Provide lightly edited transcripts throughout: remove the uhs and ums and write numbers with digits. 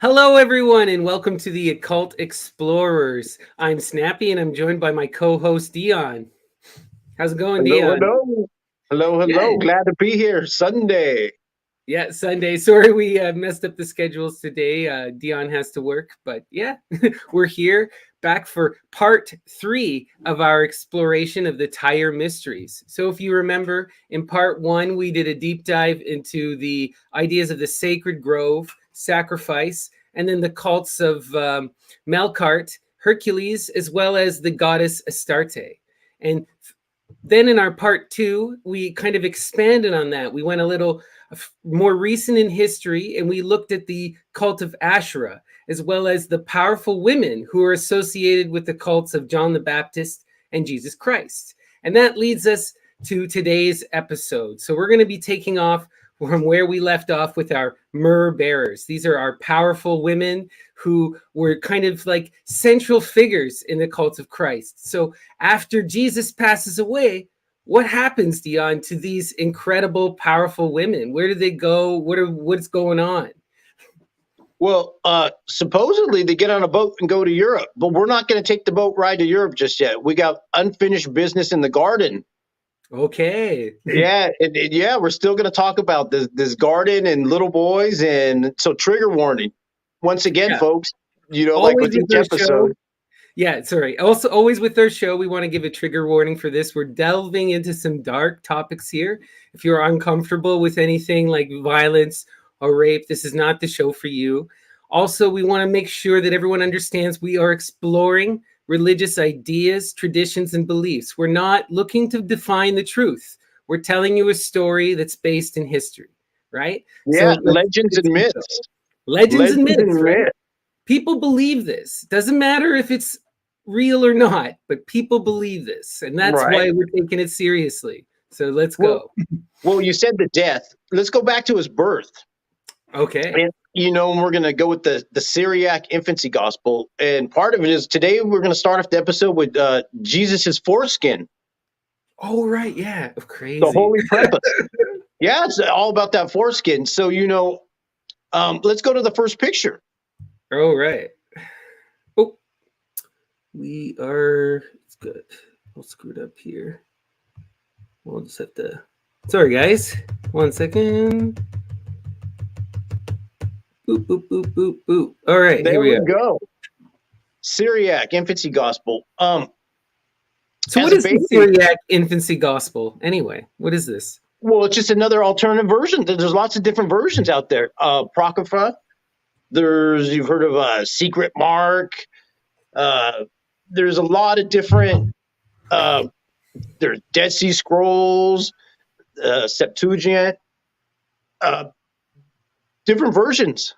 Hello, everyone, and welcome to the Occult Explorers. I'm Snappy, and I'm joined by my co-host Dion. How's it going, Hello, Dion? hello. Hello, Yeah, hello. Glad to be here. Sunday. yeah, Sunday. Sorry we messed up the schedules today. Dion has to work, but yeah, we're here back for part 3 of our exploration of the Tyre Mysteries. So, if you remember, in part 1, we did a deep dive into the ideas of the sacred grove, sacrifice, and then the cults of Melqart, Hercules, as well as the goddess Astarte. And then in our part 2, we kind of expanded on that. We went a little more recent in history, and we looked at the cult of Asherah, as well as the powerful women who are associated with the cults of John the Baptist and Jesus Christ. And that leads us to today's episode. So we're going to be taking off from where we left off with our Myrrhbearers. These are our powerful women who were kind of like central figures in the cult of Christ. So after Jesus passes away, what happens, Dion, to these incredible, powerful women? Where do they go? What's going on? Well, supposedly they get on a boat and go to Europe, but we're not going to take the boat ride to Europe just yet. We got unfinished business in the garden. Okay. Yeah, yeah, we're still going to talk about this garden and little boys, and so trigger warning. Once again, Yeah. folks, like Always with with each our show. episode. Yeah, sorry. Also, always with our show, we want to give a trigger warning for this. We're delving into some dark topics here. If you're uncomfortable with anything like violence or rape, this is not the show for you. Also, we want to make sure that everyone understands we are exploring religious ideas, traditions, and beliefs. We're not looking to define the truth. We're telling you a story that's based in history, right? Yeah, So let's legends get and into it. myths. Legends and Legends myths, and right? myths. People believe this. Doesn't matter if it's real or not, but people believe this. And that's Right. why we're taking it seriously. So let's Well, go. well, you said the death. Let's go back to his birth. Okay. And, we're going to go with the Syriac infancy gospel. And part of it is today we're going to start off the episode with Jesus's foreskin, Oh, right. Yeah. the Crazy. holy preface. Yeah, it's all about that foreskin. So, let's go to the first picture. Oh, right. Oh, we are. It's good. I'll screw it up here. We'll just have to. Sorry, guys. 1 second. Boop, boop, boop, boop, boop. All right. Here There we we are. go. Syriac infancy gospel. So, As what a is the baby, Syriac infancy gospel anyway? What is this? well, it's just another alternative version. There's lots of different versions out there. Apocrypha. You've heard of Secret Mark. Uh, there's a lot of different. Uh, there's Dead Sea Scrolls, Septuagint, uh, different versions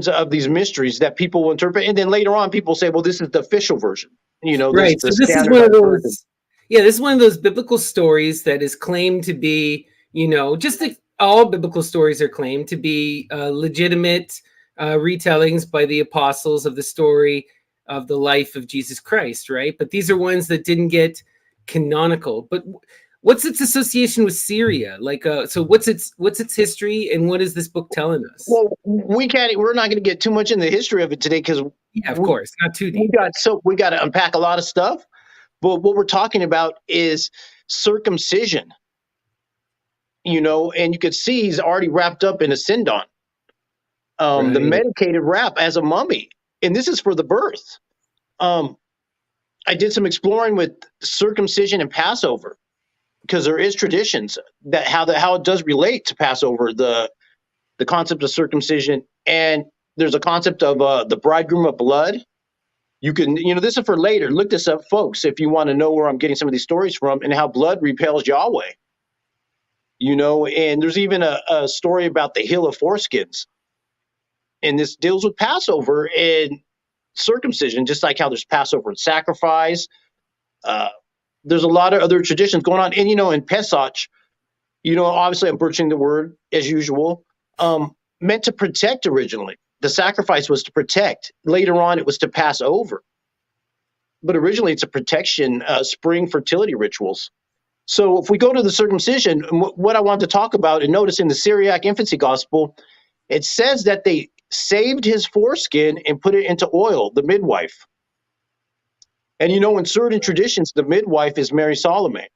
of these mysteries that people will interpret, and then later on, people say, "Well, this is the official version." There's Right. the So this is one of standardized version. those, yeah, this is one of those biblical stories that is claimed to be, just like all biblical stories are claimed to be legitimate retellings by the apostles of the story of the life of Jesus Christ, right? But these are ones that didn't get canonical. But what's its association with Syria? Like, so what's its history, and what is this book telling us? Well, we can't. We're not going to get too much in the history of it today because Yeah, of we, course, not too deep, but we got to unpack a lot of stuff. But what we're talking about is circumcision. And you could see he's already wrapped up in a sindon, the right. medicated wrap as a mummy, and this is for the birth. Um, I did some exploring with circumcision and Passover because there is traditions that how it does relate to Passover, the concept of circumcision, and there's a concept of the bridegroom of blood. You can, this is for later. Look this up, folks, if you want to know where I'm getting some of these stories from and how blood repels Yahweh. And there's even a story about the hill of foreskins, and this deals with Passover and circumcision, just like how there's Passover and sacrifice. There's a lot of other traditions going on, and in Pesach, obviously I'm butchering the word as usual. Meant to protect originally. The sacrifice was to protect. Later on, it was to pass over. But originally, it's a protection, spring fertility rituals. So if we go to the circumcision, what I want to talk about, and notice in the Syriac infancy gospel, it says that they saved his foreskin and put it into oil, the midwife. And in certain traditions, the midwife is Mary Salome,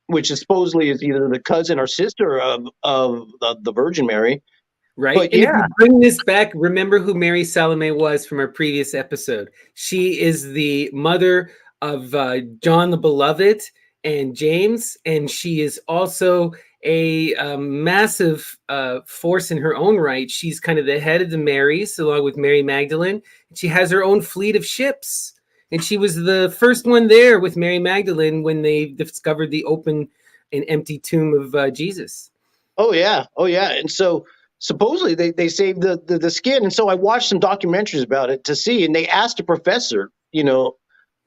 which is supposedly is either the cousin or sister of the Virgin Mary. Right. But And if yeah, you bring this back, remember who Mary Salome was from our previous episode. She is the mother of John the Beloved and James, and she is also a massive force in her own right. She's kind of the head of the Marys, along with Mary Magdalene. She has her own fleet of ships, and she was the first one there with Mary Magdalene when they discovered the open and empty tomb of Jesus. oh yeah, and so supposedly they saved the skin, and so I watched some documentaries about it to see, and they asked a professor,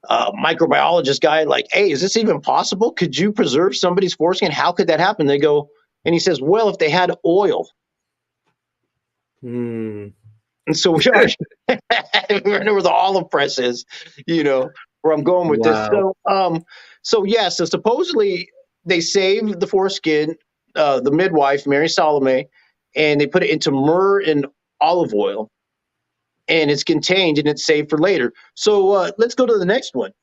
microbiologist guy, like, hey, is this even possible? Could you preserve somebody's foreskin? How could that happen? They go, and he says, well, if they had oil. Hmm. And so we are we know where the olive press is, where I'm going with this. Wow. So supposedly they saved the foreskin, the midwife, Mary Salome, and they put it into myrrh and olive oil, and it's contained and it's saved for later. So let's go to the next one.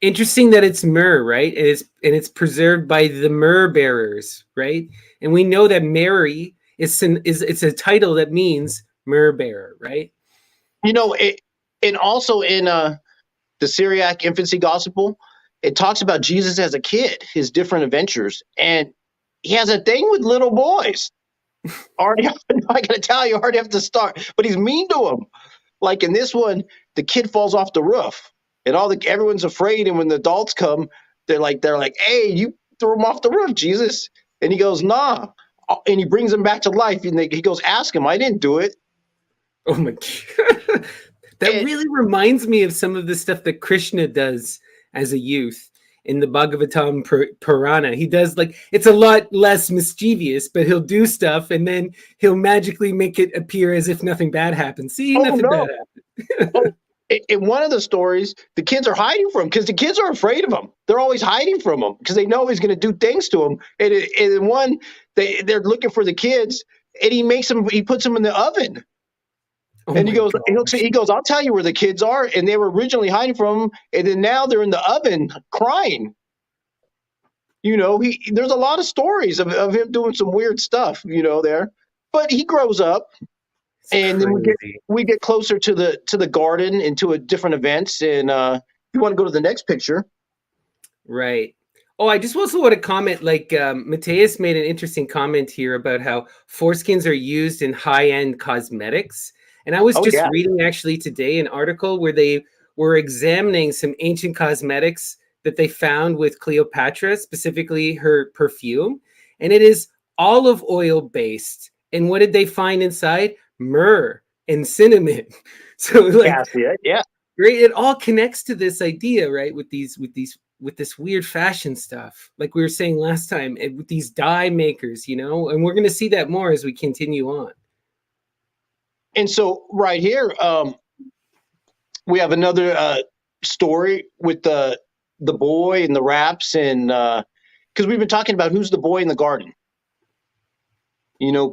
Interesting that it's myrrh, right? And it's preserved by the Myrrhbearers, right? And we know that Mary is it's a title that means Myrrhbearer, right? And also in the Syriac infancy gospel, it talks about Jesus as a kid, his different adventures, and he has a thing with little boys. Already, I got to tell you, already have to start, but he's mean to them. Like in this one, the kid falls off the roof, and everyone's afraid. And when the adults come, they're like, "Hey, you threw him off the roof, Jesus!" And he goes, "Nah," and he brings him back to life. And he goes, "Ask him. I didn't do it." Oh my God. That really reminds me of some of the stuff that Krishna does as a youth in the Bhagavatam Purana. He does it's a lot less mischievous, but he'll do stuff and then he'll magically make it appear as if nothing bad happened. See, nothing bad happened. In one of the stories, the kids are hiding from him because the kids are afraid of him. They're always hiding from him because they know he's going to do things to them. And in one, they're looking for the kids, and he puts them in the oven. Oh And he goes, gosh. he goes, I'll tell you where the kids are. And they were originally hiding from him, and then now they're in the oven crying. There's a lot of stories of him doing some weird stuff, there. But he grows up, and then we get closer to the garden and to different events. And you want to go to the next picture. Right. Oh, I just also want to comment, Mateus made an interesting comment here about how foreskins are used in high-end cosmetics. And I was just reading actually today an article where they were examining some ancient cosmetics that they found with Cleopatra, specifically her perfume. And it is olive oil based. And what did they find inside? Myrrh and cinnamon. So Yeah. Great. It all connects to this idea, right? With this weird fashion stuff, like we were saying last time, with these dye makers, and we're going to see that more as we continue on. And so right here, we have another story with the boy and the raps, and because we've been talking about who's the boy in the garden.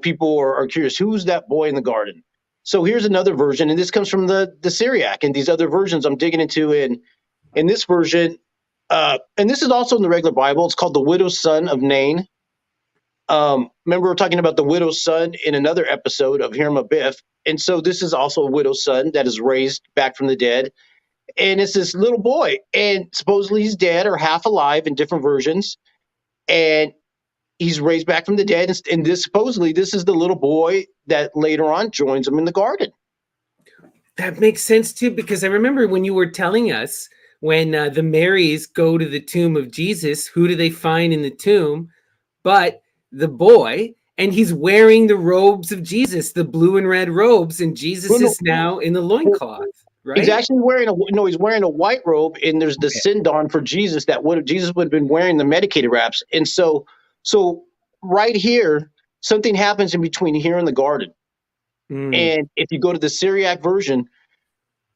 People are curious, who's that boy in the garden? So here's another version, and this comes from the Syriac, and these other versions I'm digging into in this version. And this is also in the regular Bible. It's called the widow's son of Nain. Remember, we were talking about the widow's son in another episode of Hirma Biff. And so this is also a widow's son that is raised back from the dead. And it's this little boy. And supposedly he's dead or half alive in different versions. And he's raised back from the dead. And supposedly this is the little boy that later on joins him in the garden. That makes sense too, because I remember when you were telling us when the Marys go to the tomb of Jesus, who do they find in the tomb? But the boy, and he's wearing the robes of Jesus, the blue and red robes, and Jesus is now in the loincloth, right? He's actually he's wearing a white robe, and there's the sindon for Jesus Jesus would have been wearing the medicated wraps. And so right here, something happens in between here and the garden. And if you go to the Syriac version,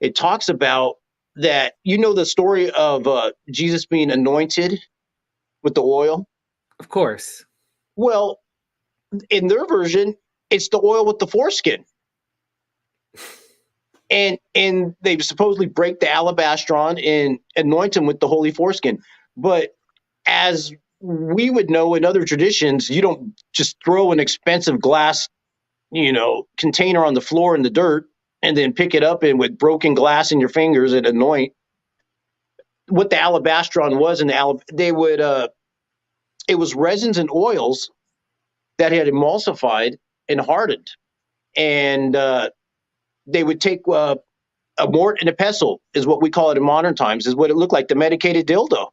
it talks about that, the story of Jesus being anointed with the oil. Of course. Well, in their version, it's the oil with the foreskin. and they supposedly break the alabastron and anoint him with the holy foreskin. But as we would know in other traditions, you don't just throw an expensive glass, container on the floor in the dirt and then pick it up and with broken glass in your fingers and anoint. What the alabastron was, it was resins and oils that had emulsified and hardened, and they would take a mort and a pestle, is what we call it in modern times, is what it looked like, the medicated dildo.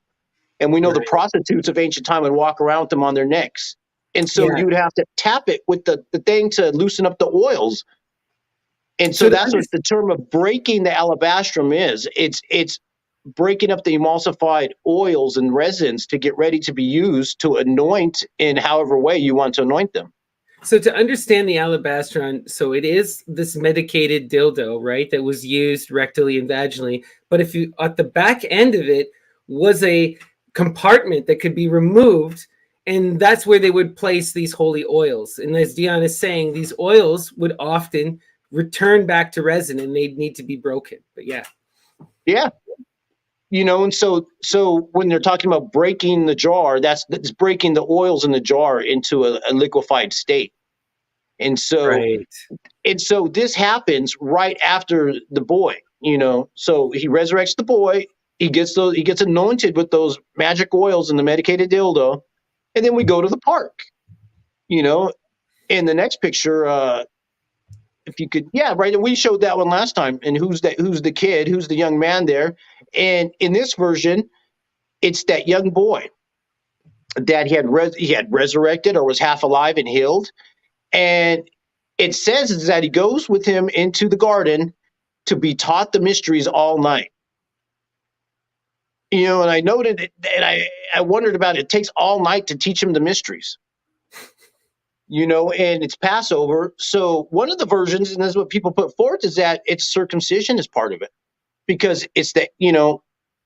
And we know the prostitutes of ancient time would walk around with them on their necks. And so you would have to tap it with the thing to loosen up the oils. And so that's what the term of breaking the alabastrum is. It's breaking up the emulsified oils and resins to get ready to be used to anoint in however way you want to anoint them. So to understand the alabastron, so it is this medicated dildo, right, that was used rectally and vaginally. But if you, at the back end of it was a compartment that could be removed, and that's where they would place these holy oils. And as Dion is saying, these oils would often return back to resin and they'd need to be broken. But yeah. And so when they're talking about breaking the jar, that's breaking the oils in the jar into a liquefied state. And so this happens right after the boy, so he resurrects the boy. He gets anointed with those magic oils and the medicated dildo. And then we go to the park, in the next picture, if you could, right. And we showed that one last time. And who's the kid? Who's the young man there? And in this version, it's that young boy that he had resurrected or was half alive and healed. And it says is that he goes with him into the garden to be taught the mysteries all night. And I noted it, and I wondered about it. It takes all night to teach him the mysteries. And it's Passover. So one of the versions, and this is what people put forth, is that it's circumcision is part of it. Because it's that,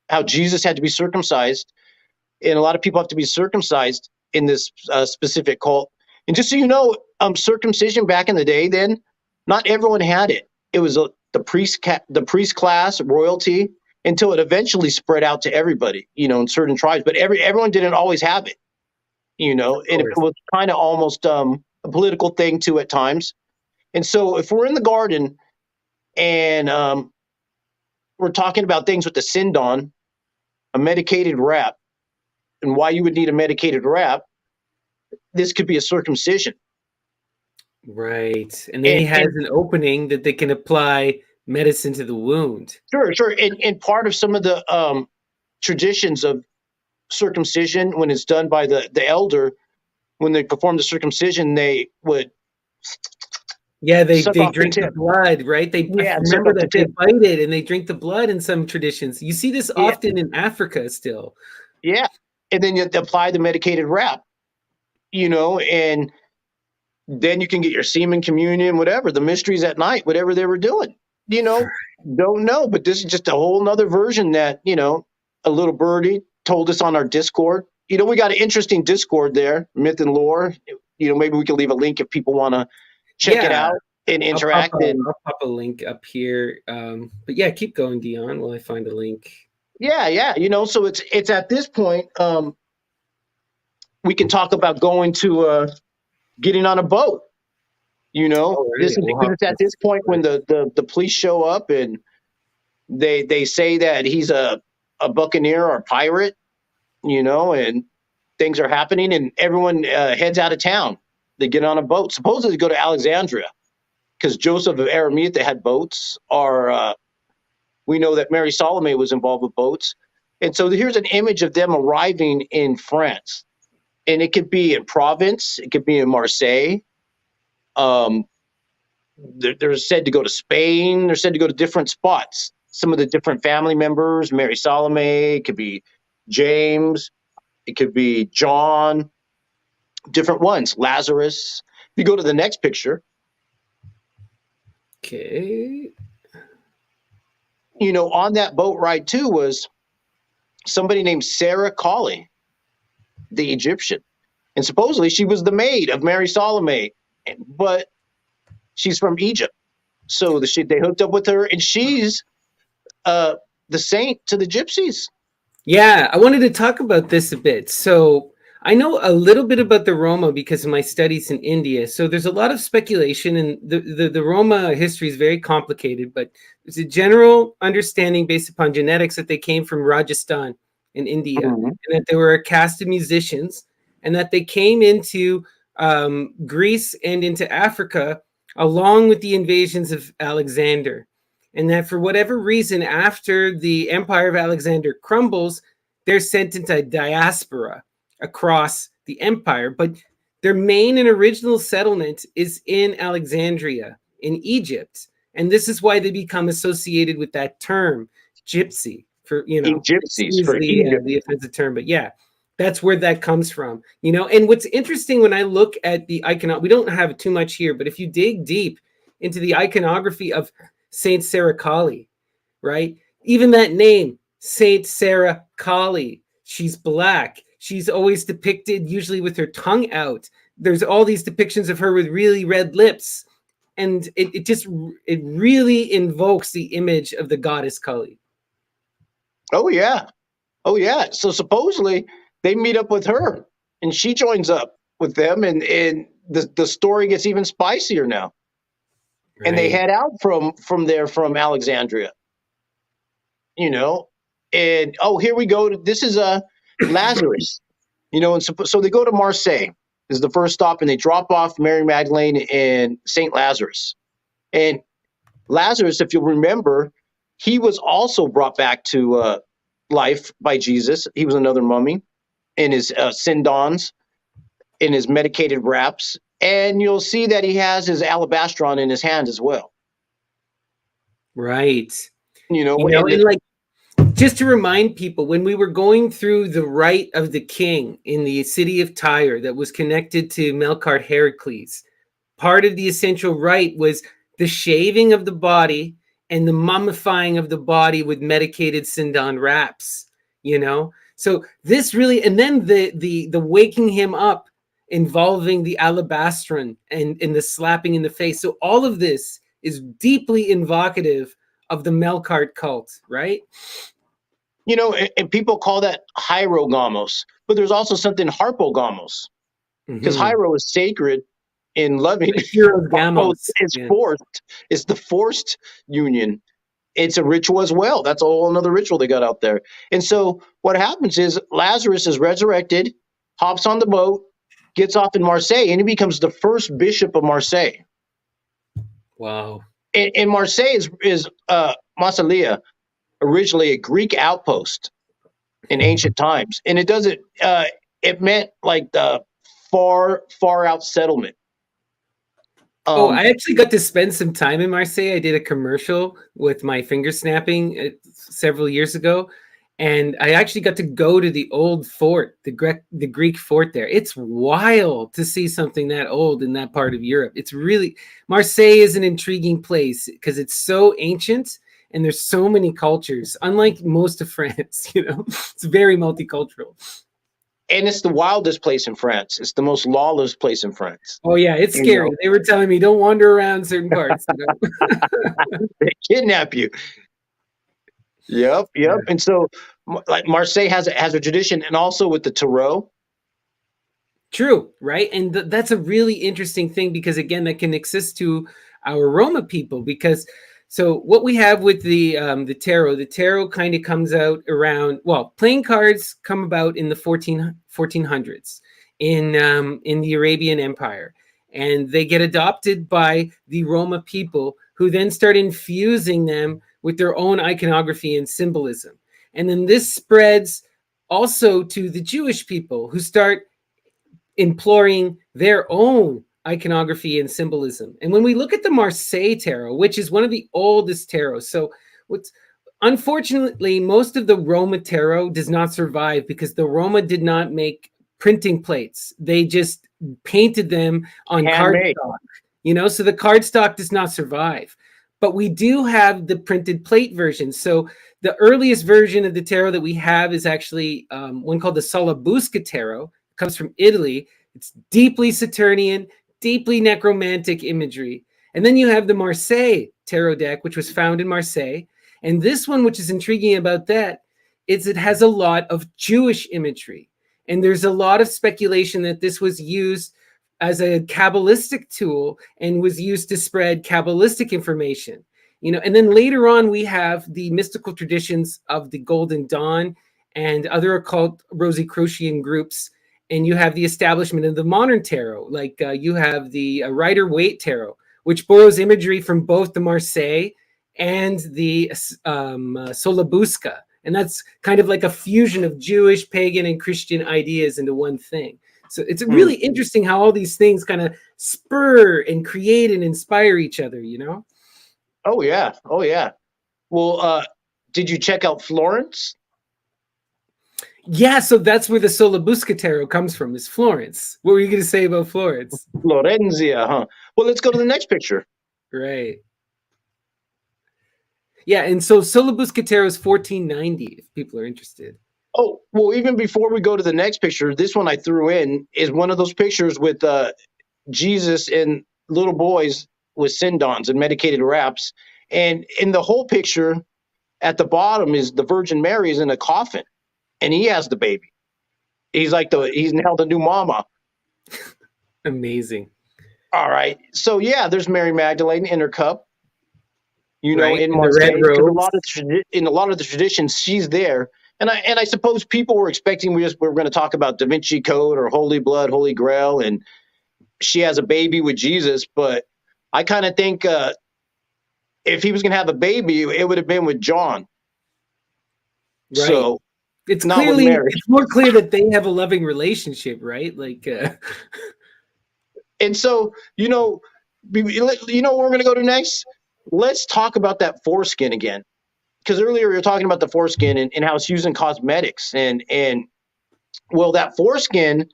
how Jesus had to be circumcised. And a lot of people have to be circumcised in this specific cult. And just so you know, circumcision back in the day, then not everyone had it. It was the priest class, royalty, until it eventually spread out to everybody, in certain tribes. But everyone didn't always have it, and it was kind of almost a political thing too at times. And so if we're in the garden and we're talking about things with the sindon, a medicated wrap, and why you would need a medicated wrap, this could be a circumcision. Right. And then he has an opening that they can apply medicine to the wound. Sure. And part of some of the traditions of circumcision, when it's done by the elder, when they perform the circumcision, they would they drink the blood, right? They remember that they bite it and they drink the blood in some traditions. You see this often in Africa still. Yeah. And then you apply the medicated wrap, and then you can get your semen communion, whatever, the mysteries at night, whatever they were doing, don't know. But this is just a whole nother version that, a little birdie told us on our Discord. We got an interesting Discord there, Myth and Lore. Maybe we can leave a link if people want to check it out and interact. I'll pop a link up here. But yeah, keep going, Dion, while I find a link. Yeah. So it's at this point, we can talk about going to getting on a boat. This is because it's at this point when the police show up and they say that he's a buccaneer or a pirate, and things are happening and everyone heads out of town. They get on a boat, supposedly go to Alexandria, because Joseph of Arimathea had boats, or we know that Mary Salome was involved with boats. And so here's an image of them arriving in France. And it could be in Provence, it could be in Marseille. They're said to go to Spain. They're said to go to different spots. Some of the different family members, Mary Salome, it could be James, it could be John, different ones, Lazarus. If you go to the next picture. Okay. On that boat ride too was somebody named Sarah Colley, the Egyptian. And supposedly she was the maid of Mary Salome, but she's from Egypt. So they hooked up with her, and she's the saint to the gypsies. Yeah, I wanted to talk about this a bit. So I know a little bit about the Roma because of my studies in India. So there's a lot of speculation, and the Roma history is very complicated, but there's a general understanding based upon genetics that they came from Rajasthan in India, Mhm. and that they were a caste of musicians, and that they came into Greece and into Africa along with the invasions of Alexander. And that for whatever reason, after the empire of Alexander crumbles, they're sent into diaspora across the empire. But their main and original settlement is in Alexandria, in Egypt. And this is why they become associated with that term, gypsy, for, Gypsies excuse for Egypt. the offensive term. But yeah, that's where that comes from. And what's interesting when I look at the iconography, we don't have too much here, but if you dig deep into the iconography of Saint Sarah Kali, right? Even that name, Saint Sarah Kali, she's black. She's always depicted usually with her tongue out. There's all these depictions of her with really red lips. And it really invokes the image of the goddess Kali. Oh yeah. Oh yeah. So supposedly they meet up with her, and she joins up with them, and the story gets even spicier now. Right. And they head out from there, from Alexandria. And here we go. This is Lazarus. And so they go to Marseille. This is the first stop, and they drop off Mary Magdalene and Saint Lazarus. And Lazarus, if you'll remember, he was also brought back to life by Jesus. He was another mummy in his sindons, in his medicated wraps. And you'll see that he has his alabastron in his hand as well. Right. And like, just to remind people, when we were going through the rite of the king in the city of Tyre that was connected to Melqart Herakles, part of the essential rite was the shaving of the body and the mummifying of the body with medicated sindon wraps, So this really, and then the waking him up involving the alabastron and the slapping in the face. So all of this is deeply invocative of the Melqart cult, right? And people call that hierogamos, but there's also something harpogamos, because hiero is sacred and loving. Gamos is forced. It's the forced union. It's a ritual as well. That's a whole another ritual they got out there. And so what happens is Lazarus is resurrected, hops on the boat, gets off in Marseille, and he becomes the first bishop of Marseille. Wow. And Marseille is Massalia, originally a Greek outpost in ancient times, and it meant like the far out settlement. I actually got to spend some time in Marseille. I did a commercial with my finger snapping several years ago, and I actually got to go to the old fort, the Greek fort there. It's wild to see something that old in that part of Europe. It's really, Marseille is an intriguing place because it's so ancient. And there's so many cultures, unlike most of France, it's very multicultural. And it's the wildest place in France. It's the most lawless place in France. Oh yeah, it's scary. They were telling me don't wander around certain parts. They kidnap you. Yep. Yeah. And so, like, Marseille has a tradition, and also with the tarot. True, right? And that's a really interesting thing, because again, that connects us to our Roma people, because so what we have with the tarot kind of comes out around, playing cards come about in the 1400s in the Arabian Empire, and they get adopted by the Roma people, who then start infusing them with their own iconography and symbolism. And then this spreads also to the Jewish people, who start imploring their own iconography and symbolism. And when we look at the Marseille tarot, which is one of the oldest tarots, so unfortunately, most of the Roma tarot does not survive, because the Roma did not make printing plates. They just painted them on cardstock, so the cardstock does not survive. But we do have the printed plate version. So the earliest version of the tarot that we have is actually one called the Solabusca tarot. It comes from Italy. It's deeply Saturnian, deeply necromantic imagery. And then you have the Marseille tarot deck, which was found in Marseille. And this one, which is intriguing about that, is it has a lot of Jewish imagery. And there's a lot of speculation that this was used as a Kabbalistic tool and was used to spread Kabbalistic information. And then later on, we have the mystical traditions of the Golden Dawn and other occult Rosicrucian groups. And you have the establishment of the modern tarot, like you have the Rider-Waite tarot, which borrows imagery from both the Marseille and the Solabusca. And that's kind of like a fusion of Jewish, pagan, and Christian ideas into one thing. So it's really interesting how all these things kind of spur and create and inspire each other, Oh, yeah. Oh, yeah. Well, did you check out Florence? Yeah, so that's where the Solabusca tarot comes from, is Florence. What were you going to say about Florence? Florenzia, huh? Well, let's go to the next picture. Right. Yeah, and so Solabusca tarot is 1490, if people are interested. Oh, well, even before we go to the next picture, this one I threw in is one of those pictures with Jesus and little boys with sindons and medicated wraps. And in the whole picture, at the bottom is the Virgin Mary is in a coffin, and he has the baby. He's now the new mama. Amazing. All right. So, yeah, there's Mary Magdalene in her cup, right, in Marseille. In a lot of the traditions, she's there. And I suppose people were expecting we're going to talk about DaVinci Code or Holy Blood, Holy Grail, and she has a baby with Jesus. But I kind of think if he was going to have a baby, it would have been with John. Right. So it's more clear that they have a loving relationship, right? Like, and so where we're going to go to next. Let's talk about that foreskin again. Because earlier you were talking about the foreskin and how it's used in cosmetics. And well, that foreskin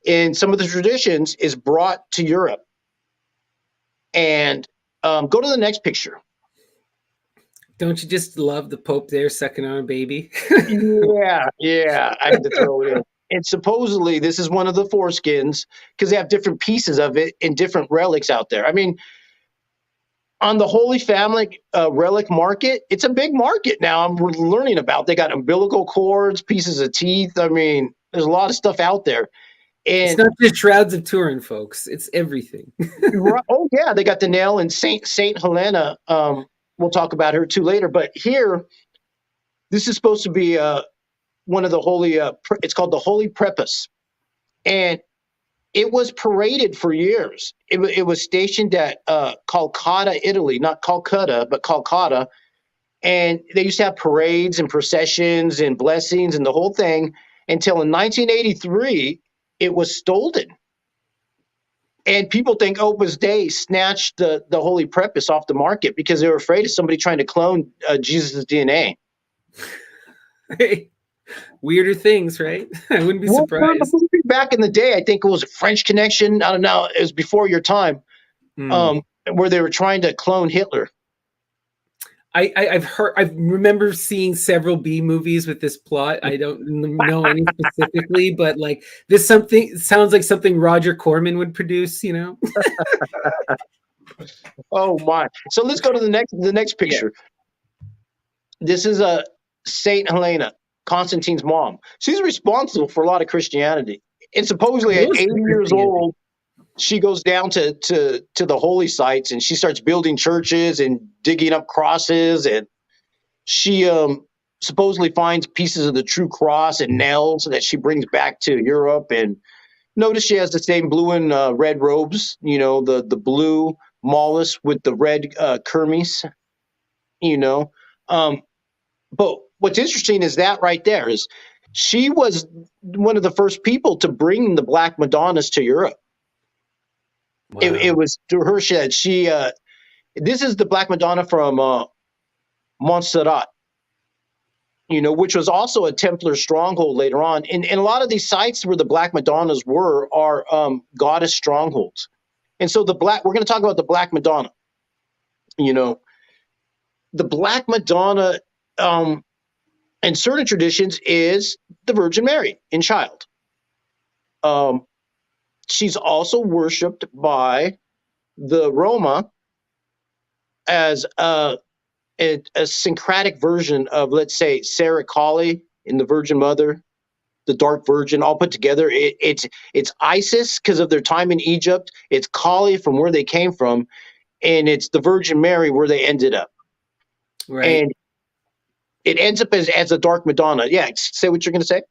in some of the traditions is brought to Europe. And go to the next picture. Don't you just love the Pope there sucking on a baby? Yeah. I had to throw it in. And supposedly this is one of the foreskins because they have different pieces of it in different relics out there. I mean, on the Holy Family relic market, it's a big market now. I'm learning about. They got umbilical cords, pieces of teeth. I mean, there's a lot of stuff out there. And it's not just shrouds of Turin, folks. It's everything. Oh yeah, they got the nail and Saint Helena. We'll talk about her too later. But here, this is supposed to be one of the holy. It's called the Holy Prepuce, and it was paraded for years. It was stationed at Calcutta, Italy, not Calcutta, but Calcutta. And they used to have parades and processions and blessings and the whole thing until in 1983, it was stolen. And people think Opus Dei snatched the Holy Prepuce off the market because they were afraid of somebody trying to clone Jesus' DNA. Hey. Weirder things, right? I wouldn't be surprised. Back in the day, I think it was a French Connection. I don't know. It was before your time, where they were trying to clone Hitler. I remember seeing several B movies with this plot. I don't know any specifically, but like this sounds like something Roger Corman would produce. Oh my! So let's go to the next picture. Yeah. This is a Saint Helena, Constantine's mom. She's responsible for a lot of Christianity. And supposedly at 80 years old, she goes down to the holy sites and she starts building churches and digging up crosses. And she supposedly finds pieces of the true cross and nails that she brings back to Europe. And notice she has the same blue and red robes, the blue mollis with the red kermes, But what's interesting is that right there is she was one of the first people to bring the Black Madonnas to Europe. Wow. It was through her shed. This is the Black Madonna from Montserrat, which was also a Templar stronghold later on. And a lot of these sites where the Black Madonnas are goddess strongholds. And so we're going to talk about the Black Madonna. The Black Madonna, in certain traditions, is the Virgin Mary in child. She's also worshipped by the Roma as a syncretic version of, let's say, Sarah Kali in the Virgin Mother, the Dark Virgin, all put together. It's Isis because of their time in Egypt. It's Kali from where they came from, and it's the Virgin Mary where they ended up. Right. And it ends up as a Dark Madonna. Yeah, say what you're going to say.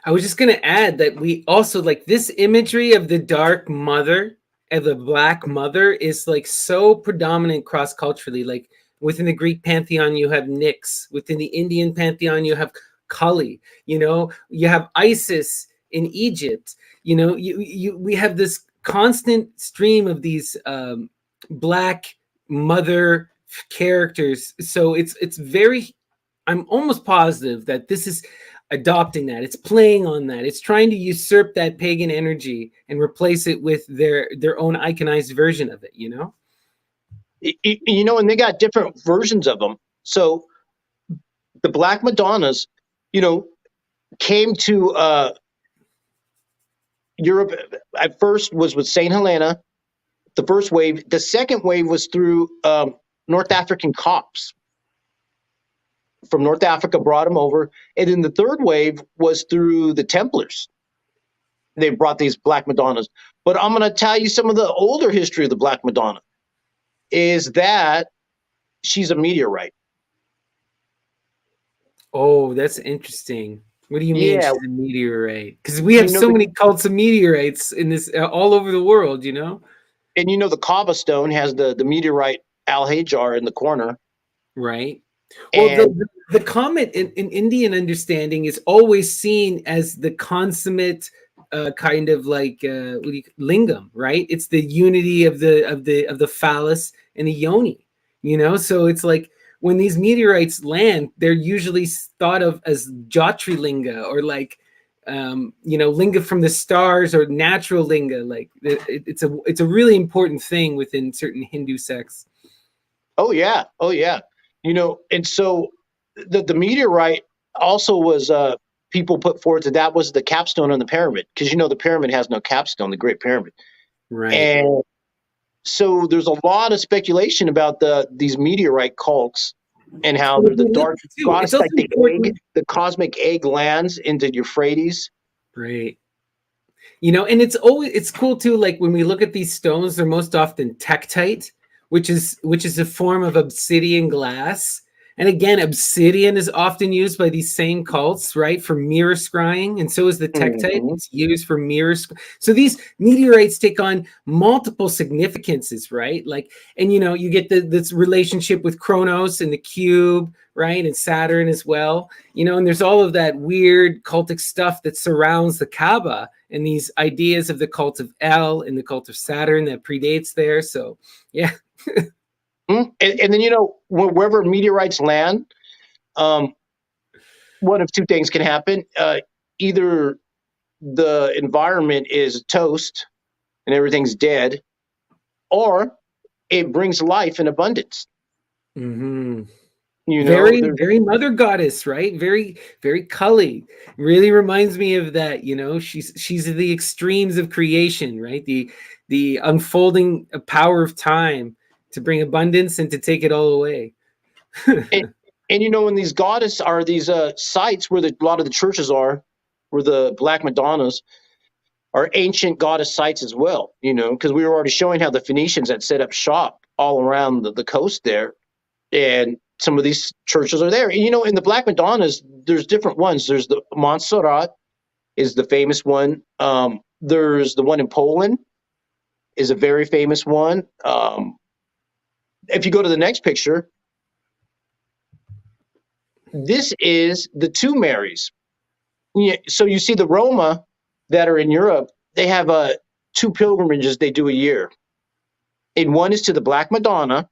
I was just going to add that we also like this imagery of the Dark Mother and the Black Mother is like so predominant cross culturally. Like within the Greek pantheon, you have Nyx. Within the Indian pantheon, you have Kali. You know, you have Isis in Egypt. You know, we have this constant stream of these Black Mother characters. So it's very. I'm almost positive that this is adopting that. It's playing on that. It's trying to usurp that pagan energy and replace it with their own iconized version of it, you know? You know, and they got different versions of them. So the Black Madonnas, you know, came to Europe at first was with Saint Helena, the first wave. The second wave was through North African Copts. From North Africa brought them over. And then the third wave was through the Templars. They brought these Black Madonnas. But I'm going to tell you some of the older history of the Black Madonna is that she's a meteorite. Oh, that's interesting. What do you mean Yeah. she's a meteorite? Because we have so many cults of meteorites in this all over the world, you know? And you know the Kaaba stone has the meteorite Al-Hajar in the corner. Right. Well, the comet in Indian understanding is always seen as the consummate kind of like lingam, right? It's the unity of the phallus and the yoni, you know. So it's like when these meteorites land, they're usually thought of as Jatri linga or like you know, linga from the stars or natural linga. Like it's a really important thing within certain Hindu sects. Oh yeah, oh yeah. You know, and so the meteorite also was people put forward that was the capstone on the pyramid, because you know the pyramid has no capstone, the Great Pyramid. Right. And so there's a lot of speculation about these meteorite cults and how they're the dark goddess, like the cosmic egg lands into Euphrates. Right. You know, and it's cool too. Like when we look at these stones, they're most often tektite, which is a form of obsidian glass. And again, obsidian is often used by these same cults, right, for mirror scrying, and so is the tektite. Mm-hmm. It's used for mirror. So these meteorites take on multiple significances, right? Like, and you know, you get this relationship with Kronos and the cube, right, and Saturn as well. You know, and there's all of that weird cultic stuff that surrounds the Kaaba and these ideas of the cult of El and the cult of Saturn that predates there. So, yeah. And then, you know, wherever meteorites land, one of two things can happen. Either the environment is toast and everything's dead, or it brings life and abundance. Mm-hmm. You know, very mother goddess, right? Very, very Kali. Really reminds me of that. You know, she's the extremes of creation, right? The unfolding power of time to bring abundance and to take it all away. and you know, and these goddess are these sites where a lot of the churches are, where the Black Madonnas are ancient goddess sites as well. You know, because we were already showing how the Phoenicians had set up shop all around the coast there, and some of these churches are there. And, you know, in the Black Madonnas, there's different ones. There's the Montserrat is the famous one. There's the one in Poland is a very famous one. If you go to the next picture, this is the two Marys. So you see the Roma that are in Europe, they have two pilgrimages they do a year. And one is to the Black Madonna,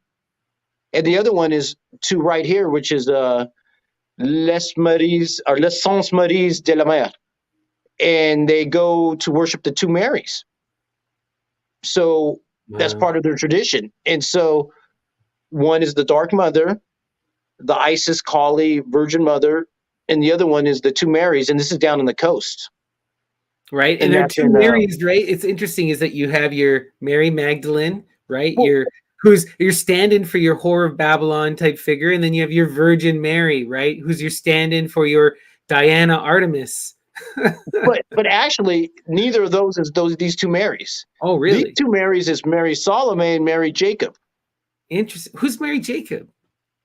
and the other one is to right here, which is Les Maries or Les Saintes Maries de la Mer. And they go to worship the two Marys. So that's part of their tradition. And so one is the Dark Mother, the Isis Kali Virgin Mother, and the other one is the two Marys, and this is down on the coast. Right. And there are two Marys, right? It's interesting is that you have your Mary Magdalene, right? who's you're standing for your Whore of Babylon type figure, and then you have your Virgin Mary, right? Who's your stand-in for your Diana Artemis. But actually, neither of those is these two Marys. Oh, These really? two Marys is Mary Salome and Mary Jacob. Interesting. Who's Mary Jacob?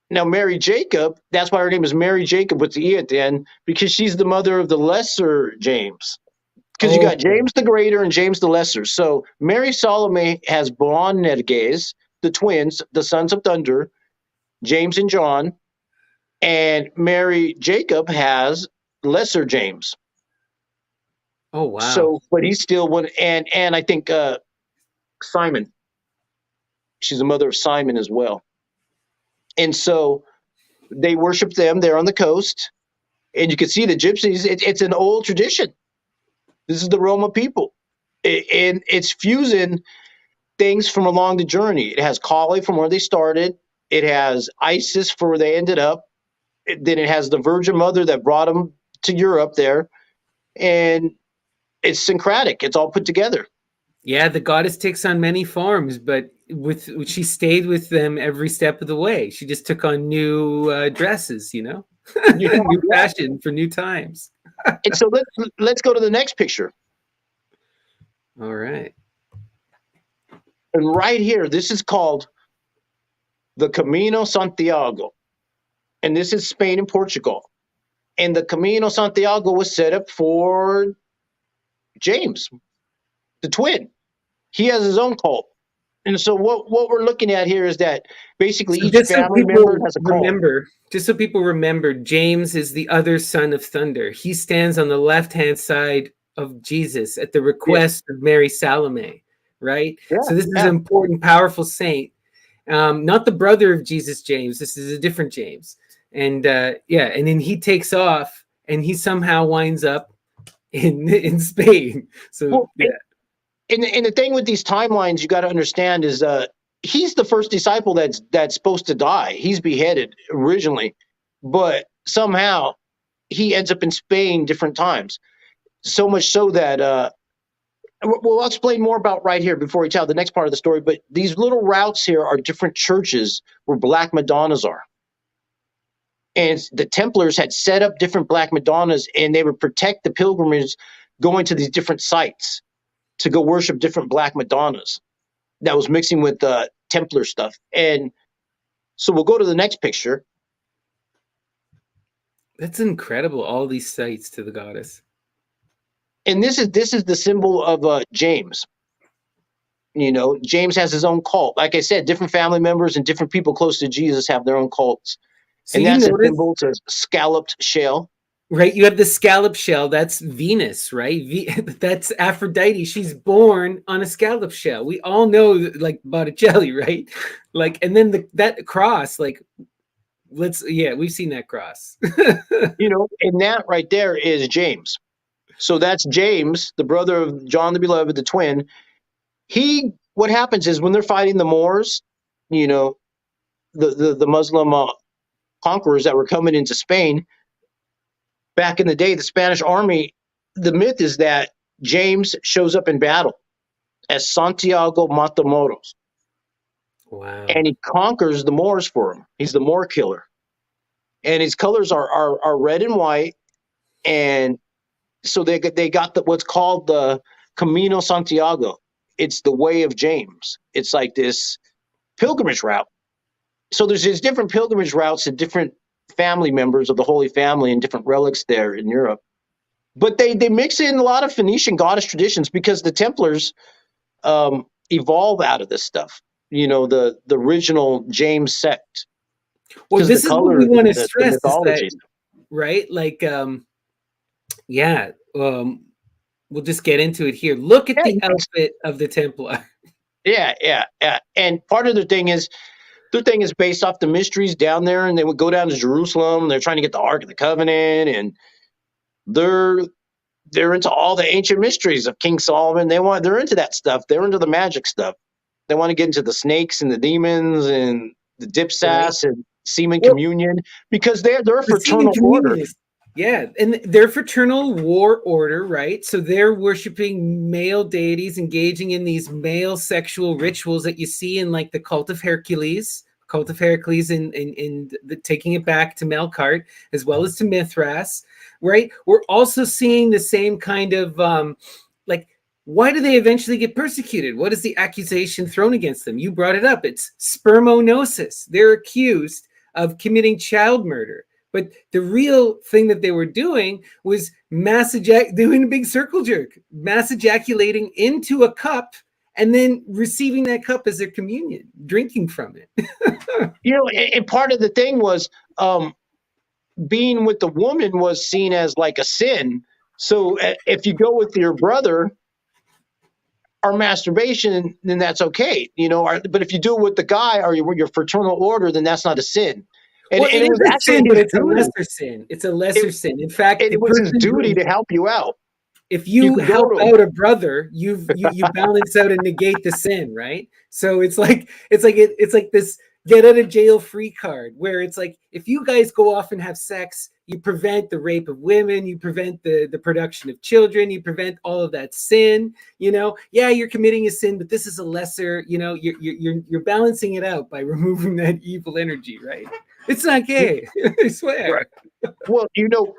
Now, Mary Jacob, that's why her name is Mary Jacob with the E at the end, because she's the mother of the lesser James. Because you got James the Greater and James the Lesser. So Mary Salome has Boanerges, the twins, the sons of thunder, James and John, and Mary Jacob has lesser James. Oh, wow. So, but he's still one, and I think Simon. She's the mother of Simon as well. And so they worship them. They're on the coast, and you can see the gypsies. It's an old tradition. This is the Roma people, and it's fusing things from along the journey. It has Kali from where they started. It has Isis for where they ended up. Then it has the Virgin Mother that brought them to Europe there, and it's syncretic. It's all put together. Yeah, the goddess takes on many forms, but she stayed with them every step of the way. She just took on new dresses, new fashion for new times. And so let's go to the next picture. All right. And right here, this is called the Camino Santiago. And this is Spain and Portugal. And the Camino Santiago was set up for James, the twin. He has his own cult. And so what we're looking at here is that basically each family member has a cult. Just so people remember, James is the other son of thunder. He stands on the left-hand side of Jesus at the request of Mary Salome, right? Yeah, so this is an important, powerful saint. Not the brother of Jesus, James. This is a different James. And and then he takes off and he somehow winds up in Spain. So And the thing with these timelines you got to understand is he's the first disciple that's supposed to die. He's beheaded originally, but somehow he ends up in Spain different times. So much so that I'll explain more about right here before we tell the next part of the story. But these little routes here are different churches where Black Madonnas are. And the Templars had set up different Black Madonnas, and they would protect the pilgrims going to these different sites to go worship different Black Madonnas that was mixing with Templar stuff. And so we'll go to the next picture. That's incredible, all these sites to the goddess. And this is the symbol of James. James has his own cult. Like I said, different family members and different people close to Jesus have their own cults. So and that's a symbol to scalloped shell. Right, you have the scallop shell. That's Venus, right? That's Aphrodite. She's born on a scallop shell. We all know, like Botticelli, right? Like, and then that cross, like, we've seen that cross. And that right there is James. So that's James, the brother of John the Beloved, the twin. What happens is when they're fighting the Moors, the Muslim conquerors that were coming into Spain. Back in the day, the Spanish army, the myth is that James shows up in battle as Santiago Matamoros. Wow. And he conquers the Moors for him. He's the Moor killer. And his colors are red and white. And so they got what's called the Camino Santiago. It's the way of James. It's like this pilgrimage route. So there's these different pilgrimage routes to different family members of the Holy Family and different relics there in Europe. But they mix in a lot of Phoenician goddess traditions because the Templars evolve out of this stuff. The original James sect. Well, this is what we want to stress, right? Like, we'll just get into it here. Look at the outfit of the Templar. Yeah. And part of their thing is based off the mysteries down there, and they would go down to Jerusalem. And they're trying to get the Ark of the Covenant, and they're into all the ancient mysteries of King Solomon. They're into that stuff. They're into the magic stuff. They want to get into the snakes and the demons and the dipsass and semen communion because they're a fraternal order. Yeah, and their fraternal war order, right? So they're worshiping male deities, engaging in these male sexual rituals that you see in like the cult of Herakles, in the, taking it back to Melqart as well as to Mithras, right? We're also seeing the same kind of like, why do they eventually get persecuted? What is the accusation thrown against them? You brought it up. It's spermonosis. They're accused of committing child murder. But the real thing that they were doing was doing a big circle jerk, mass ejaculating into a cup and then receiving that cup as their communion, drinking from it. And part of the thing was being with the woman was seen as like a sin. So if you go with your brother or masturbation, then that's okay, but if you do it with the guy or your fraternal order, then that's not a sin. And Well, it it was is a actually sin, but his it's a duty. lesser sin. It's a lesser sin. In fact, It was his duty to help you out. if You you could go help to him. out a brother, you balance out and negate the sin, right? So it's like this get out of jail free card, where it's like, if you guys go off and have sex, you prevent the rape of women, you prevent the production of children, you prevent all of that sin. Yeah, you're committing a sin, but this is a lesser. You're balancing it out by removing that evil energy, right? It's not gay. I swear. Right. Well,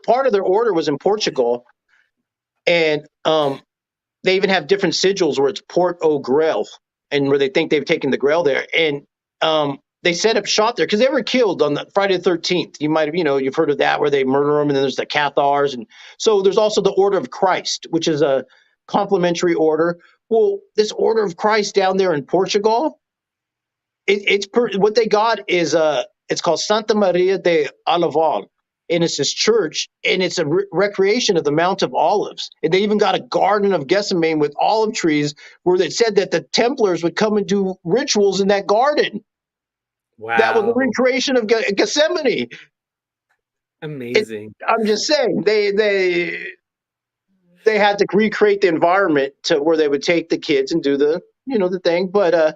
part of their order was in Portugal, and they even have different sigils where it's Port au Grail, and where they think they've taken the Grail there, and they set up shop there because they were killed on the Friday the 13th. You might have, you've heard of that, where they murder them, and then there's the Cathars, and so there's also the Order of Christ, which is a complementary order. Well, this Order of Christ down there in Portugal, what they got is it's called Santa Maria de Olival, and it's this church, and it's a recreation of the Mount of Olives, and they even got a garden of Gethsemane with olive trees, where they said that the Templars would come and do rituals in that garden. Wow, that was a recreation of Gethsemane. Amazing. I'm just saying they had to recreate the environment to where they would take the kids and do the the thing. But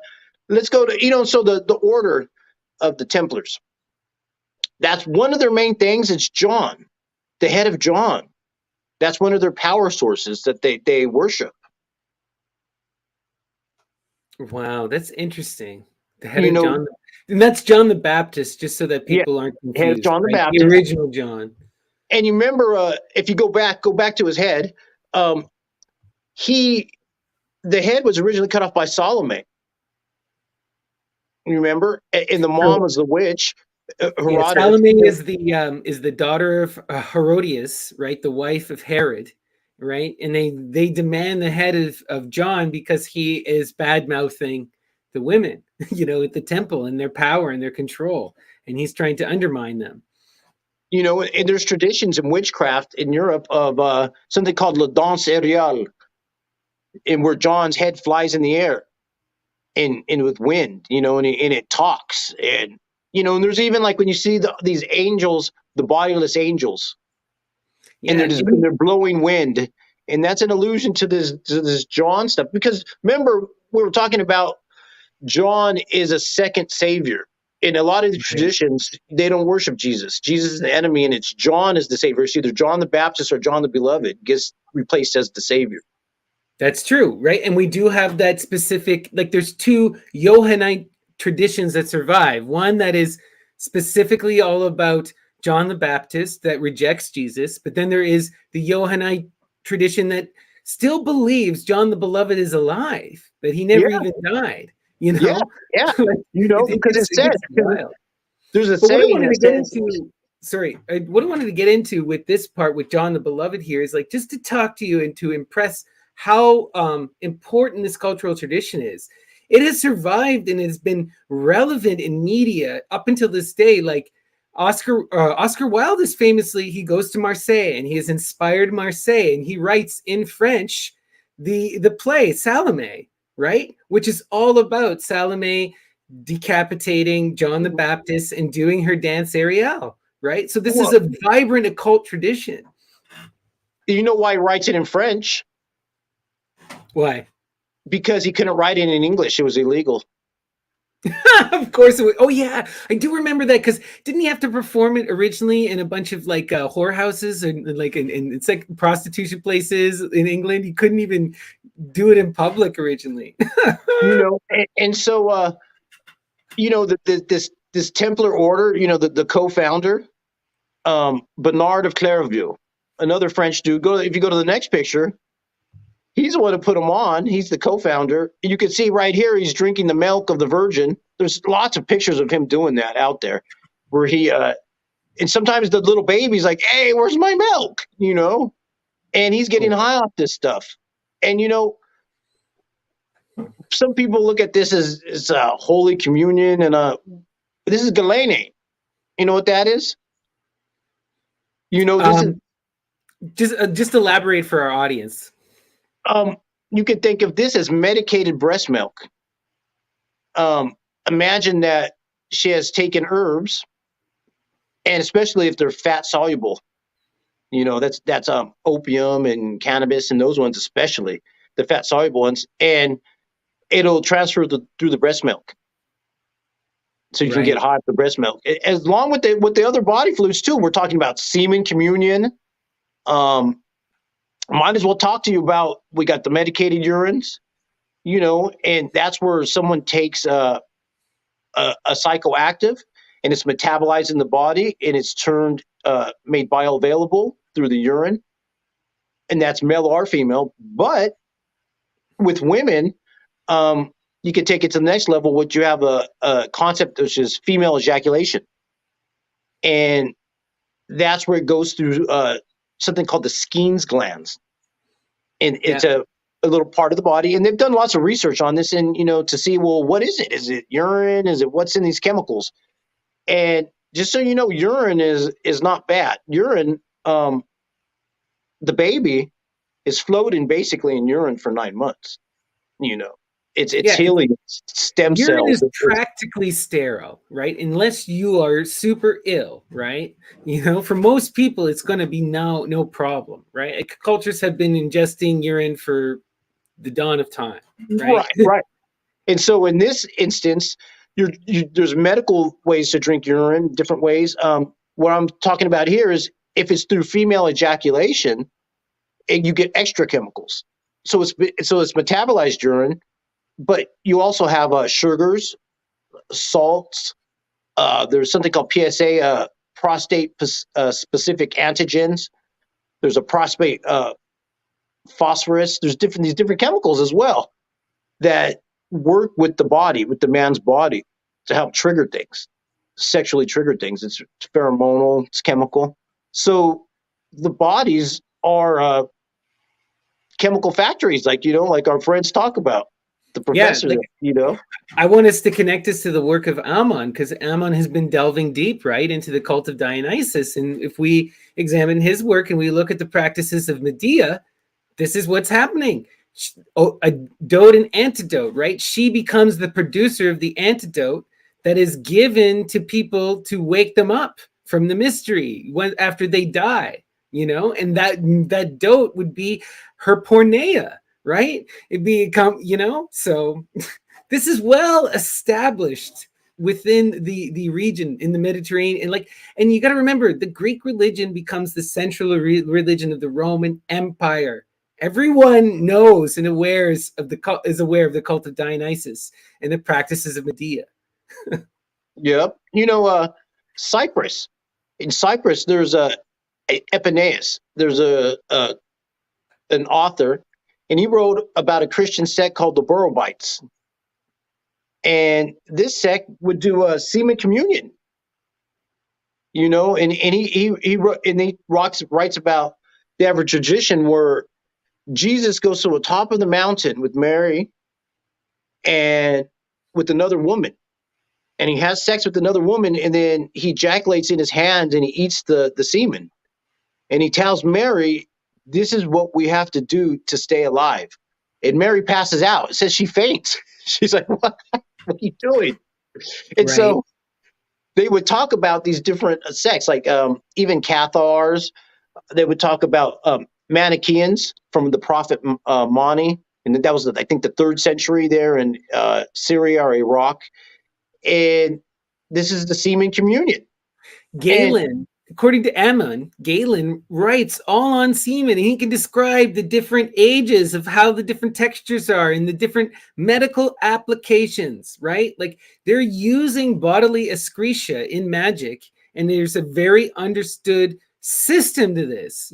let's go to so the order of the Templars. That's one of their main things. It's John, the head of John. That's one of their power sources that they worship. Wow, that's interesting. The head of John, and that's John the Baptist, just so that people aren't confused. Head of John the Baptist, the original John. And you remember, if you go back to his head, the head was originally cut off by Salome. You remember? And the mom was the witch. Salome is the daughter of Herodias, right? The wife of Herod, right? And they demand the head of John because he is bad mouthing the women, at the temple, and their power and their control, and he's trying to undermine them. And there's traditions in witchcraft in Europe of something called la danse aériale, and where John's head flies in the air, and with wind, and it talks, and and there's even like when you see these angels, the bodiless angels, and they're blowing wind, and that's an allusion to this John stuff. Because remember, we were talking about John is a second savior. In a lot of the traditions, they don't worship Jesus. Jesus is the enemy, and it's John is the savior. It's either John the Baptist or John the Beloved gets replaced as the savior. That's true, right? And we do have that specific, like there's two Johannite traditions that survive. One that is specifically all about John the Baptist that rejects Jesus, but then there is the Johannite tradition that still believes John the Beloved is alive, that he never even died. Yeah. Because it says there's a saying that says. What I wanted to get into with this part with John the Beloved here is like just to talk to you and to impress how important this cultural tradition is. It has survived and has been relevant in media up until this day. Like Oscar Wilde is famously, he goes to Marseille and he has inspired Marseille, and he writes in French the play Salome, right? Which is all about Salome decapitating John the Baptist and doing her dance Ariel, right? So this is a vibrant occult tradition. You know why he writes it in French? Why? Because he couldn't write it in English. It was illegal. Of course it would. Oh yeah, I do remember that because didn't he have to perform it originally in a bunch of like whorehouses and like in it's like prostitution places in England? He couldn't even do it in public originally. And so this Templar Order, the co-founder, Bernard of Clairvaux, another French dude. If you go to the next picture, he's the one who put him on. He's the co-founder. You can see right here, he's drinking the milk of the Virgin. There's lots of pictures of him doing that out there, where he and sometimes the little baby's like, "Hey, where's my milk?" And he's getting high off this stuff. And some people look at this as Holy Communion, and this is Galene. You know what that is? This is Just elaborate for our audience. You could think of this as medicated breast milk. Imagine that she has taken herbs, and especially if they're fat soluble, that's opium and cannabis and those ones, especially the fat soluble ones, and it'll transfer through the breast milk, so you can get high off the breast milk. As long with the other body fluids too. We're talking about semen communion. Might as well talk to you about, we got the medicated urines, and that's where someone takes a psychoactive and it's metabolized in the body and it's made bioavailable through the urine, and that's male or female. But with women, you can take it to the next level, which you have a concept which is female ejaculation, and that's where it goes through something called the Skene's glands, and it's a little part of the body. And they've done lots of research on this, and to see, well, what is it? Is it urine? Is it what's in these chemicals? And just so you know, urine is not bad. Urine, the baby is floating basically in urine for 9 months. It's healing stem cells. Urine is practically sterile, right? Unless you are super ill, right? For most people, it's going to be no problem, right? Cultures have been ingesting urine for the dawn of time, right? Right. And so in this instance, there's medical ways to drink urine, different ways. What I'm talking about here is if it's through female ejaculation, and you get extra chemicals. So it's metabolized urine, but you also have sugars, salts. There's something called PSA, prostate specific antigens. There's a prostate phosphorus. There's these different chemicals as well that work with the body, with the man's body, to help trigger things, sexually trigger things. It's pheromonal, it's chemical. So the bodies are chemical factories, like our friends talk about. The professor, I want us to connect this to the work of Ammon, because Ammon has been delving deep, right, into the cult of Dionysus. And if we examine his work and we look at the practices of Medea, this is what's happening. A dote and antidote, right? She becomes the producer of the antidote that is given to people to wake them up from the mystery after they die, and that dote would be her porneia, right? It'd become, so this is well established within the region in the Mediterranean. And you got to remember, the Greek religion becomes the central religion of the Roman Empire. Everyone knows and is aware of the cult of Dionysus and the practices of Medea. Yep. Cyprus. In Cyprus, there's Epineus. There's an author, and he wrote about a Christian sect called the Borobites. And this sect would do a semen communion. And he wrote, and he writes about, they have a tradition where Jesus goes to the top of the mountain with Mary and with another woman, and he has sex with another woman, and then he ejaculates in his hand and he eats the semen, and he tells Mary, this is what we have to do to stay alive. And Mary passes out. It says she faints. She's like, what are you doing? And so they would talk about these different sects, like even Cathars. They would talk about Manichaeans from the prophet Mani, and that was, I think, the 3rd century there in Syria or Iraq. and this is the semen communion. Galen, according to Ammon, Galen writes all on semen, and he can describe the different ages of how the different textures are and the different medical applications, right? Like they're using bodily excreta in magic, and there's a very understood system to this,